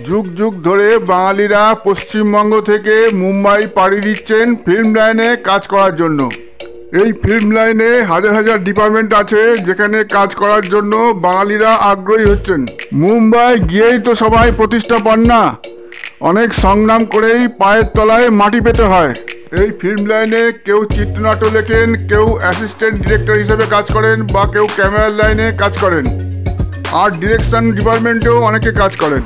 যুগ যুগ ধরে বাঙালিরা পশ্চিমবঙ্গ থেকে মুম্বাই পাড়ি দিচ্ছেন ফিল্ম লাইনে কাজ করার জন্য। এই ফিল্ম লাইনে হাজার হাজার ডিপার্টমেন্ট আছে যেখানে কাজ করার জন্য বাঙালিরা আগ্রহী হচ্ছেন। মুম্বাই গিয়েই তো সবাই প্রতিষ্ঠা পান না, অনেক সংগ্রাম করেই পায়ের তলায় মাটি পেতে হয়। এই ফিল্ম লাইনে কেউ চিত্রনাট্য লেখেন, কেউ অ্যাসিস্ট্যান্ট ডিরেক্টর হিসেবে কাজ করেন, বা কেউ ক্যামেরার লাইনে কাজ করেন, আর ডিরেকশন ডিপার্টমেন্টেও অনেকে কাজ করেন।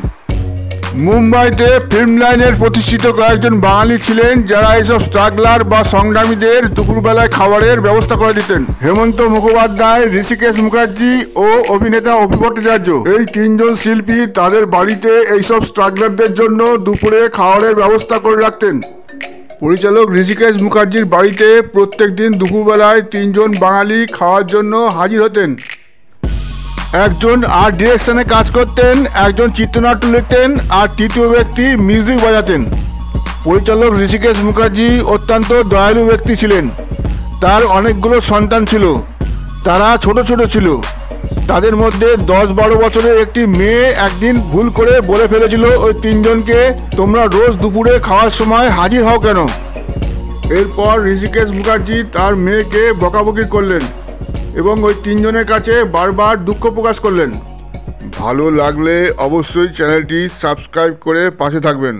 মুম্বাইতে ফিল্ম লাইনের প্রতিষ্ঠিত কয়েকজন বাঙালি ছিলেন যারা এইসব স্ট্রাগলার বা সংগ্রামীদের দুপুরবেলায় খাবারের ব্যবস্থা করে দিতেন। হেমন্ত মুখোপাধ্যায়, ঋষিকেশ মুখার্জি ও অভিনেতা অপু ভট্টাচার্য, এই তিনজন শিল্পী তাদের বাড়িতে এইসব স্ট্রাগলারদের জন্য দুপুরে খাবারের ব্যবস্থা করে রাখতেন। পরিচালক ঋষিকেশ মুখার্জির বাড়িতে প্রত্যেক দিন দুপুরবেলায় তিনজন বাঙালি খাওয়ার জন্য হাজির হতেন। একজন আর্ট ডিরেকশনে কাজ করতেন, একজন চিত্রনাট্য লিখতেন, আর তৃতীয় ব্যক্তি মিউজিক বাজাতেন। পরিচালক ঋষিকেশ মুখার্জি অত্যন্ত দয়ালু ব্যক্তি ছিলেন। তার অনেকগুলো সন্তান ছিল, তারা ছোট ছোট ছিল। তাদের মধ্যে 10-12 বছরের একটি মেয়ে একদিন ভুল করে বলে ফেলেছিল ওই তিনজনকে, তোমরা রোজ দুপুরে খাওয়ার সময় হাজির হও কেন? এরপর ঋষিকেশ মুখার্জি তার মেয়েকে বকাবকি করলেন এবং ওই তিনজনের কাছে বারবার দুঃখ প্রকাশ করলেন। ভালো লাগলে অবশ্যই চ্যানেলটি সাবস্ক্রাইব করে পাশে থাকবেন।